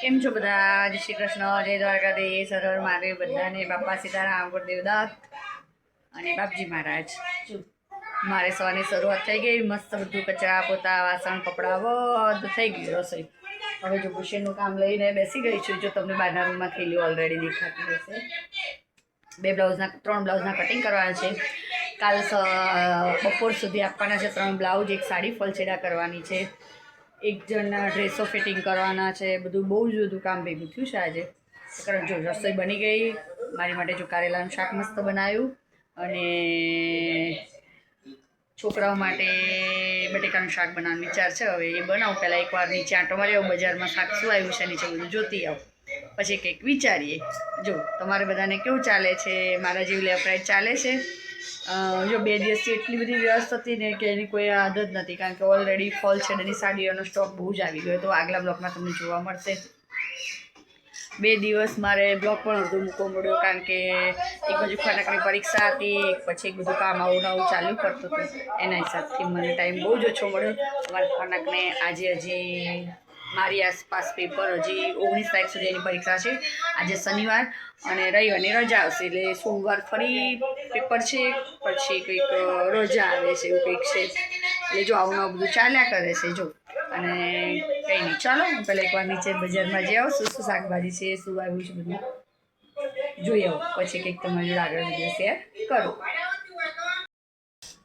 કેમ છો બધા? જય શ્રી કૃષ્ણ, જય દ્વારકાધીશ, હર હર મહાદેવ. બધાને બાપા સીતારામ, ગુરુદેવ દત્ત અને બાપજી મહારાજ. મારે સવારની શરૂઆત થઈ ગઈ. મસ્ત બધું કચરા પોતા વાસણ કપડાં બધું થઈ ગયું. રસોઈ હવે જો ભૂષણનું કામ લઈને બેસી ગઈ છું. જો તમને બહારના રૂમમાં થેલી ઓલરેડી દેખાતી હશે. 3 બ્લાઉઝના કટિંગ કરવાના છે. કાલ બપોર સુધી આપવાના છે 3 બ્લાઉઝ, એક સાડી ફલછેડા કરવાની છે, એક જણના ડ્રેસો ફિટિંગ કરવાના છે. બધું બહુ જ બધું કામ ભેગું થયું છે આજે. કારણ જો રસોઈ બની ગઈ. મારી માટે જો કારેલાનું શાક મસ્ત બનાવ્યું અને છોકરાઓ માટે બટેકાનું શાક બનાવવાનો વિચાર છે. હવે એ બનાવું. પહેલાં એકવાર નીચે આંટો મારી આવું, બજારમાં શાક શું આવ્યું છે નીચે બધું જોતી આવું, પછી કંઈક વિચારીએ. જો તમારે બધાને કેવું ચાલે છે? મારા જેવી લેફ્ટ ચાલે છે? જો 2 દિવસથી એટલી બધી વ્યસ્ત હતી ને કે એની કોઈ આદત નથી. કારણ કે ઓલરેડી ફોલ છેડની સાડીઓનો સ્ટોક બહુ જ આવી ગયો તો આગલા બ્લોકમાં તમને જોવા મળશે. 2 દિવસ મારે બ્લોક પણ અડધો મૂકવો મળ્યો કારણ કે એક બાજુ ખનકની પરીક્ષા હતી, પછી એક બધું કામ આવું નવું ચાલુ કરતું હતું. એના હિસાબથી મને ટાઈમ બહુ જ ઓછો મળ્યો. અમારા ખનકને આજે હજી મારી આસપાસ પેપર હજી 19 તારીખ સુધી એની પરીક્ષા છે. આજે શનિવાર અને રવિવારની રજા આવશે એટલે સોમવાર ફરી પેપર છે, પછી કંઈક રજા આવે છે એવું કંઈક છે. એટલે જો આવું નવું બધું ચાલ્યા કરે છે. જો અને કંઈ નહીં, ચાલો હું પહેલાં એકવાર નીચે બજારમાં જઈ આવું. શું શાકભાજી છે, શું આવ્યું છે બધું જોઈ આવું, પછી કંઈક તમારી જોડે આગળ વિડીયો શેર કરું.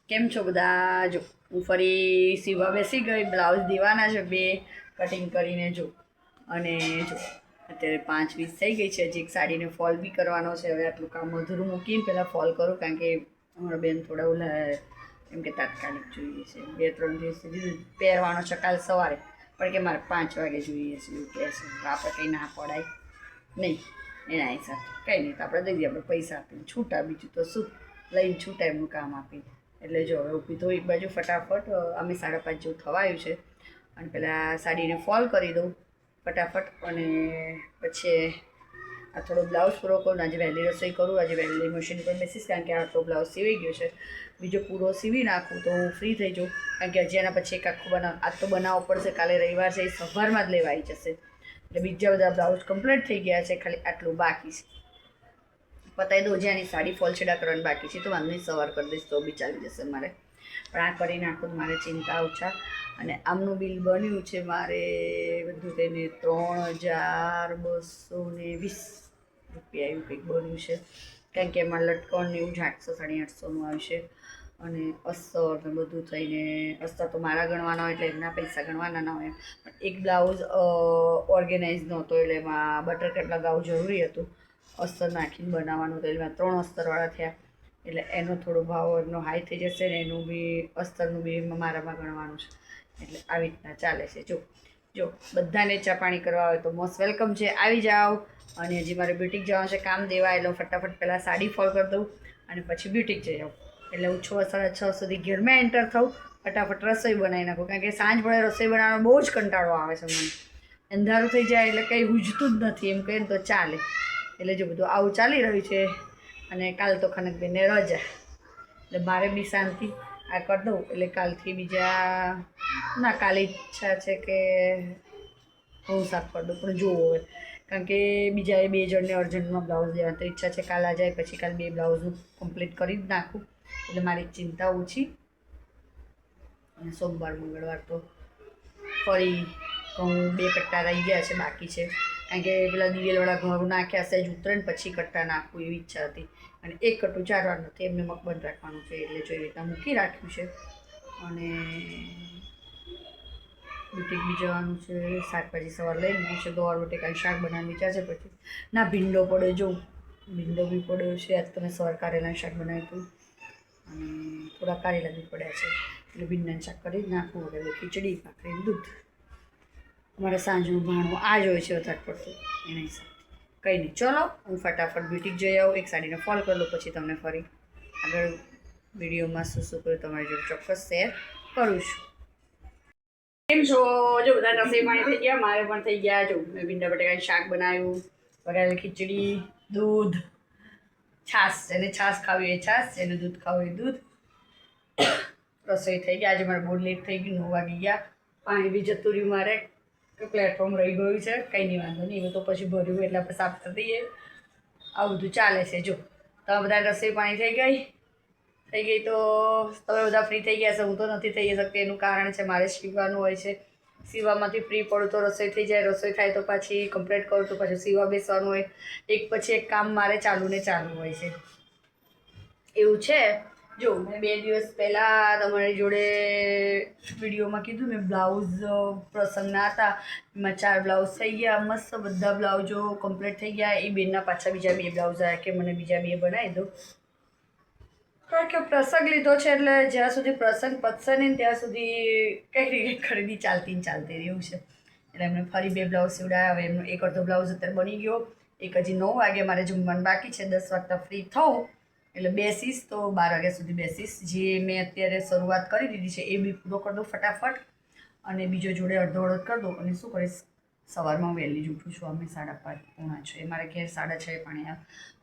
કેમ છો બધા? જો હું ફરી સીવવા બેસી ગઈ. બ્લાઉઝ દેવાના છે 2 કટિંગ કરીને. જો અને જો અત્યારે 5:20 થઈ ગઈ છે. હજી એક સાડીને ફોલ બી કરવાનો છે. હવે આટલું કામ અધૂરું મૂકીને પહેલાં ફોલ કરું કારણ કે અમારા બેન થોડા ઓલા એમ કે તાત્કાલિક જોઈએ છે. 2-3 દિવસ સુધી પહેરવાનો છે કાલ સવારે, પણ કે મારે 5 વાગે જોઈએ છે એવું કહે છે. આપણે કંઈ ના પડાય નહીં એના હિસાબ કંઈ નહીં. તો આપણે દઈ દઈએ, આપણે પૈસા આપીને છૂટા, બીજું તો શું, લઈને છૂટા એમનું કામ આપીને. એટલે જો હવે ઊભી તો એક બાજુ ફટાફટ અમે 5:30 જેવું થવાયું છે અને પહેલાં સાડીને ફોલ કરી દઉં ફટાફટ અને પછી આ થોડો બ્લાઉઝ પૂરો કરું. આજે વહેલી રસોઈ કરું. આજે વહેલી મશીન પર બેસીશ કારણ કે આટલો બ્લાઉઝ સીવાઈ ગયો છે. બીજો પૂરો સીવી નાખું તો હું ફ્રી થઈ જાઉં કારણ કે હજી એના પછી એક આખું આજ તો બનાવવો પડશે. કાલે રવિવાર છે, એ સવારમાં જ લેવા આવી જશે. એટલે બીજા બધા બ્લાઉઝ કમ્પ્લીટ થઈ ગયા છે. ખાલી આટલું બાકી છે. પતાવી દઉં. જ્યાંની સાડી ફોલછેડા કરવાની બાકી છે તો વાંધો સવાર કરી દઈશ તો બી ચાલી જશે મારે. પણ આ કરી નાખું તો મારે ચિંતા ઓછા. અને આમનું બિલ બન્યું છે મારે બધું થઈને 3,220 રૂપિયા એવું કંઈક બન્યું છે. કારણ કે એમાં લટકણ ને એવું 800-850નું આવશે અને અસ્તર ને બધું થઈને. અસ્તર તો મારા ગણવાના હોય એટલે એમના પૈસા ગણવાના ના હોય. પણ એક બ્લાઉઝ ઓર્ગેનાઇઝ નહોતો એટલે એમાં બટરકટ લગાવવું જરૂરી હતું. અસ્તર નાખીને બનાવવાનું તો એમાં 3 અસ્તરવાળા થયા એટલે એનો થોડો ભાવ એમનો હાઈ થઈ જશે ને એનું બી અસ્તરનું બી મારામાં ગણવાનું છે. એટલે આવી રીતના ચાલે છે. જો બધાને ચા પાણી કરવા હોય તો મોસ્ટ વેલકમ છે, આવી જાઓ. અને હજી મારે બ્યુટિક જવાનું છે કામ દેવા, એટલે હું ફટાફટ પહેલાં સાડી ફોલ કરી દઉં અને પછી બ્યુટિક જઈ આવું. એટલે હું 6-6:30 સુધી ઘરમાં એન્ટર થઉં, ફટાફટ રસોઈ બનાવી નાખું. કારણ કે સાંજ પડે રસોઈ બનાવવાનો બહુ જ કંટાળો આવે છે મને. અંધારું થઈ જાય એટલે કંઈ હુજતું જ નથી એમ કહીએ ને તો ચાલે. એટલે જો બધું આવું ચાલી રહ્યું છે. અને કાલ તો ખનકબેનને રજા એટલે મારે બી શાંતિ. આ કરી દઉં એટલે કાલથી બીજા ના, કાલે ઈચ્છા છે કે હું સાફ કરી દઉં, પણ જોવો હવે કારણ કે બીજા 2 જણને અર્જન્ટમાં બ્લાઉઝ દેવા તો ઈચ્છા છે કાલ આ જાય પછી કાલ 2 બ્લાઉઝનું કમ્પ્લીટ કરી જ નાખું એટલે મારી ચિંતા ઓછી. અને સોમવાર મંગળવાર તો ફરી ઘઉં 2 કટ્ટા રહી ગયા છે, બાકી છે. કારણ કે પેલા દિવેલવાળા ઘઉં નાખ્યા સહેજ ઉતરે ને પછી કટ્ટા નાખવું એવી ઈચ્છા હતી. અને એક કટ્ટું ચારવાનું નથી, એમને મકબંધ રાખવાનું છે એટલે જો એવી રીતના મૂકી રાખ્યું છે. અને બ્યુટિક બી જવાનું છે. શાકભાજી સવાર લઈ લીધું છે. ગવાર બટેકાનું શાક બનાવવાનું વિચાર છે. પછી ના, ભીંડો પડ્યો, જો ભીંડો બી પડ્યો છે. આજ તો મેં સવાર કારેલાનું શાક બનાવ્યું હતું અને થોડા કારેલા બી પડ્યા છે એટલે ભીંડાનું શાક કરી જ નાખવું. હવે ખીચડી, ભાખરી, દૂધ. અમારે સાંજનું ભાણું આ જ હોય છે વધારે પડતું એના હિસાબથી. કંઈ નહીં, ચલો હું ફટાફટ બ્યુટિક જઈ આવું, એક સાડીને ફોલ કરી લઉં, પછી તમને ફરી આગળ વિડીયોમાં શું શું કર્યું તમારી જોડે ચોક્કસ શેર કરું છું. કેમ છો? જો બધા રસોઈ પાણી થઈ ગયા, મારે પણ થઈ ગયા. જો મેં ભીંડા બટેકાનું શાક બનાવ્યું, વઘારેલી ખીચડી, દૂધ, છાશ. જેને છાશ ખાવી એ છાશ, જેને દૂધ ખાવું એ દૂધ. રસોઈ થઈ ગયા. આજે મારે બહુ લેટ થઈ ગયું, 9 વાગી ગયા. પાણી બી જતું રહ્યું મારે કે પ્લેટફોર્મ રહી ગયું છે. કંઈ નહીં, વાંધો નહીં, હવે તો પછી ભર્યું એટલે આપણે સાફ કરી દઈએ. આવું બધું ચાલે છે. જો તમે બધા રસોઈ પાણી થઈ ગઈ તો તમે બધા ફ્રી થઈ ગયા છો. હું તો નથી થઈ શકતી. એનું કારણ છે મારે સીવવાનું હોય છે. સીવામાંથી ફ્રી પડું તો રસોઈ થઈ જાય, રસોઈ થાય તો પાછી કમ્પ્લીટ કરું તો પાછું સીવા બેસવાનું હોય. એક પછી એક કામ મારે ચાલુ ને ચાલુ હોય છે. એવું છે. જો મેં 2 દિવસ પહેલાં તમારી જોડે વિડીયોમાં કીધું મેં બ્લાઉઝ પ્રસંગના હતા, એમાં 4 બ્લાઉઝ થઈ ગયા મસ્ત. બધા બ્લાઉઝો કમ્પ્લીટ થઈ ગયા. એ બેનના પાછા બીજા 2 બ્લાઉઝ આવ્યા કે મને બીજા 2 બનાવી દો, કારણ કે પ્રસંગ લીધો છે એટલે જ્યાં સુધી પ્રસંગ પતશે નહીં ત્યાં સુધી કંઈક ખરીદી ચાલતી રહ્યું છે. એટલે એમને ફરી 2 બ્લાઉઝ સીવડાયા. હવે એમનો એક અડધો બ્લાઉઝ અત્યારે બની ગયો, એક હજી 9 વાગે મારે જમવાનું બાકી છે. 10 વાગતા ફ્રી થવું એટલે બેસીશ તો 12 વાગ્યા સુધી બેસીશ. જે મેં અત્યારે શરૂઆત કરી દીધી છે એ બી પૂરો કરી દઉં ફટાફટ, અને બીજો જોડે અડધો કરી દઉં. અને શું કરીશ, સવારમાં વહેલી જ ઉઠું છું. અમે 5:30 પોણા 6 મારે ઘેર 6:30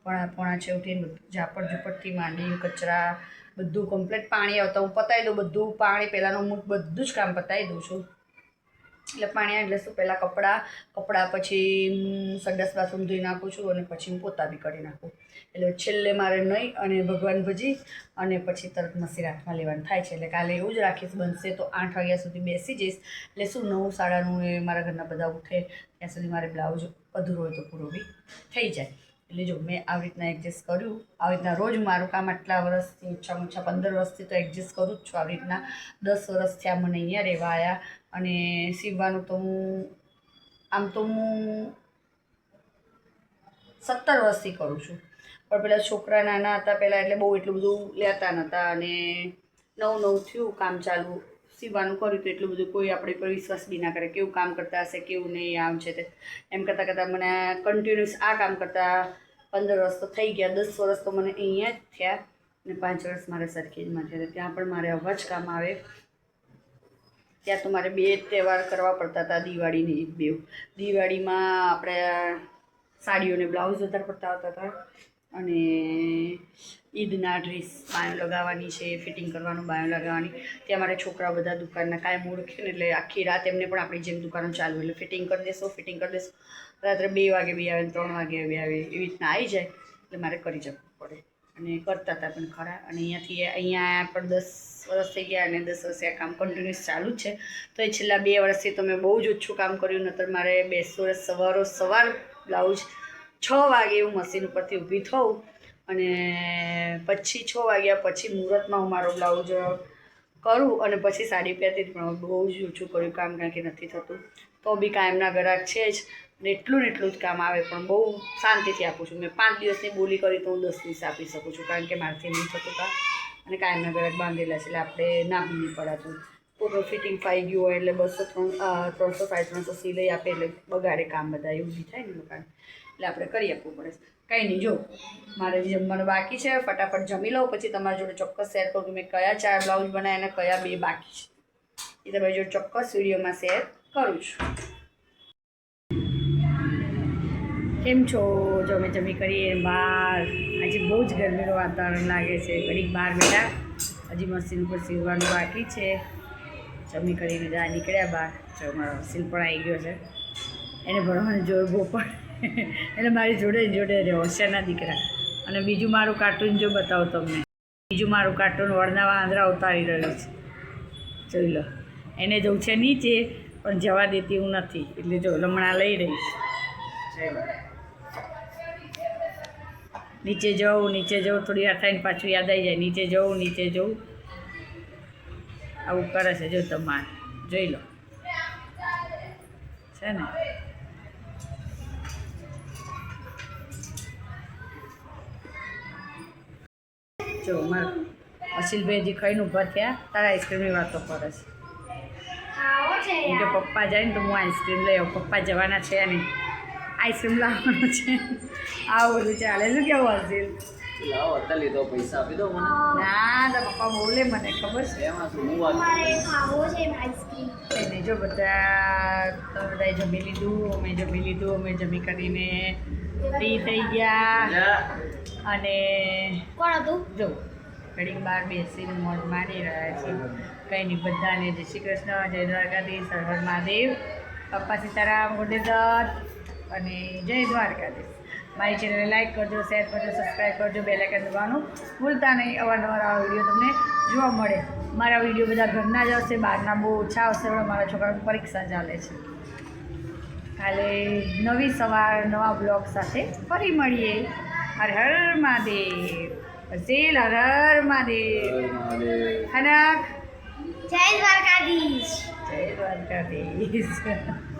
પોણા 6 ઉઠીને બધું ઝાપડ ઝૂપડથી માંડી કચરા બધું કમ્પ્લીટ પાણી આવતા હું પતાવી દઉં. બધું પાણી પહેલાંનું હું બધું જ કામ પતાવી દઉં છું. એટલે પાણી એટલે શું, પહેલાં કપડાં પછી સંડાસ બાથરૂમ ધોઈ નાખું છું અને પછી હું પોતા બી કરી નાખું. એટલે છેલ્લે મારે નહીં અને ભગવાન ભજી અને પછી તરત મશીન હાથમાં લેવાનું થાય છે. એટલે કાલે એવું જ રાખીશ, બનશે તો 8 વાગ્યા સુધી બેસી જઈશ. એટલે શું 9 સાડા 9 એ મારા ઘરના બધા ઉઠે ત્યાં સુધી મારે બ્લાઉઝ અધૂરો હોય તો પૂરો બી થઈ જાય. એટલે જો મેં આવી રીતના એડજસ્ટ કર્યું. આવી રીતના રોજ મારું કામ આટલા વર્ષથી ઓછામાં ઓછા 15 વર્ષથી તો એડજસ્ટ કરું જ છું. આવી રીતના 10 વર્ષ થયા મને અહીંયા રહેવા આવ્યા. અને સીવવાનું તો હું 17 વર્ષથી કરું છું. પણ પેલા છોકરા નાના હતા પહેલાં એટલે બહુ એટલું બધું લેતા નહોતા, અને નવું થયું કામ ચાલુ સીવવાનું કર્યું તો એટલું બધું કોઈ આપણી પર વિશ્વાસ બી ના કરે, કેવું કામ કરતા હશે કેવું નહીં, આમ છે તે એમ કરતાં મને કન્ટિન્યુઅસ આ કામ કરતાં 15 વર્ષ તો થઈ ગયા. 10 વર્ષ તો મને અહીંયા જ થયા અને 5 વર્ષ મારે સરખેજમાં થયા. ત્યાં પણ મારે આવા જ કામ આવે. ત્યાં તો મારે 2 તહેવાર કરવા પડતા હતા, દિવાળીને ઈદ બેવ. દિવાળીમાં આપણે સાડીઓને બ્લાઉઝ વધારે પડતા આવતા હતા, અને ઈદના ડ્રેસ બાયો લગાવવાની છે, ફિટિંગ કરવાનું બાયો લગાવવાની. ત્યાં મારે છોકરાઓ બધા દુકાનના કાંઈ ઓળખે ને એટલે આખી રાત એમને પણ આપણી જેમ દુકાનો ચાલુ, એટલે ફિટિંગ કરી દેશો. રાત્રે 2 વાગે બી આવે, 3 વાગે બી આવે, એવી રીતના આવી જાય એટલે મારે કરી જવું પડે. અને કરતા હતા પણ ખરા. અને અહીંયા પણ 10 વર્ષ થઈ ગયા અને 10 વર્ષે આ કામ કન્ટિન્યુઅસ ચાલુ જ છે. તો એ છેલ્લા 2 વર્ષથી તો મેં બહુ જ ઓછું કામ કર્યું. નહીતર મારે બેસતો સવાર બ્લાઉઝ 6 વાગે હું મશીન ઉપરથી ઊભી થઉં અને પછી 6 વાગ્યા પછી મુહૂર્તમાં હું મારો બ્લાઉઝ કરું અને પછી સાડી પહેરતી. પણ બહુ જ ઓછું કર્યું કામ, કારણ કે નથી થતું. તો બી કાયમના ગ્રાહક છે જ, ને એટલું જ કામ આવે. પણ બહુ શાંતિથી આપું છું. મેં 5 દિવસની બોલી કરી તો હું 10 દિવસ આપી શકું છું, કારણ કે મારાથી નહીં થતું કામ અને કાયમના ગ્રાહક બાંધેલા છે એટલે આપણે ના બી નહીં પડાતું. પૂરું ફિટિંગ ફાઈ ગયું હોય એટલે 200 300 સિલાઈ આપે એટલે બગાડે કામ બધા, એવું બી થાય ને લોકોને. એટલે આપણે કરી આપવું પડે. કંઈ નહીં, જો મારે જમવાનું બાકી છે, ફટાફટ જમી લઉં પછી તમારી જોડે ચોક્કસ શેર કરું કે મેં કયા 4 બ્લાઉઝ બનાવ્યા અને કયા 2 બાકી છે. એ તમારી જોડે ચોક્કસ વિડીયોમાં શેર કરું છું. કેમ છો? જમી કરીએ બહાર. આજે બહુ જ ગરમીનું વાતાવરણ લાગે છે. ઘડીક બહાર બેઠા, હજી મશીન ઉપર સીવવાનું બાકી છે. જમી કરીને જા નીકળ્યા બહાર. જો મારો મશીન પણ આવી ગયો છે, એને ભરવાનું જોર પણ એટલે મારી જોડે રહ્યો છે ના દીકરા. અને બીજું મારું કાર્ટૂન જો બતાવો તમને, બીજું મારું કાર્ટૂન વળના વાંદરા ઉતારી રહ્યું છે. જોઈ લો, એને જવું છે નીચે પણ જવા દેતી હું નથી, એટલે જો લમણા લઈ રહી છે. નીચે જવું થોડી વાર થઈને પાછું યાદ આવી જાય, નીચે જવું આવું કરે છે. જો તમારે જોઈ લો છે ને. જો મારા અશિલભાઈ હજી ખાઈને ઊભા થયા, તારા આઈસ્ક્રીમની વાતો કરે છે. એમ કે પપ્પા જાય ને તો હું આઈસ્ક્રીમ લઈ આવું. પપ્પા જવાના છે ને આઈસ્ક્રીમ લાવવાનું છે. આવું બધું ચાલે. શું કેવું હશે? પૈસા આપી દો મને. ના તો પપ્પા બોલે, મને ખબર છે. જો બધા જમી લીધું, અમે જમી કરીને ફ્રી થઈ ગયા. અને જો ઘડીક બહાર બેસીને મોજ માણી રહ્યા છે. કંઈ નહીં, બધાને જય શ્રી કૃષ્ણ, જય દ્વારકાધીશ, હર હર મહાદેવ. પપ્પા સીતારામ, ગુડ દત્ત અને જય દ્વારકાધીશ. મારી ચેનલને લાઈક કરજો, શેર કરજો, સબસ્ક્રાઈબ કરજો, બેલ આઇકન દબાવવાનું ભૂલતા નહીં. અવારનવાર આવા વિડીયો તમને જોવા મળે. મારા વિડીયો બધા ઘરના જ આવશે, બહારના બહુ ઓછા આવશે. પણ મારા છોકરાની પરીક્ષા ચાલે છે. કાલે નવી સવાર નવા બ્લોગ સાથે ફરી મળીએ. હર હર મહાદેવ. હસીલ હર હર મહાદેવ. હનક જય દ્વારકાધીશ. જય દ્વારકાધીશ.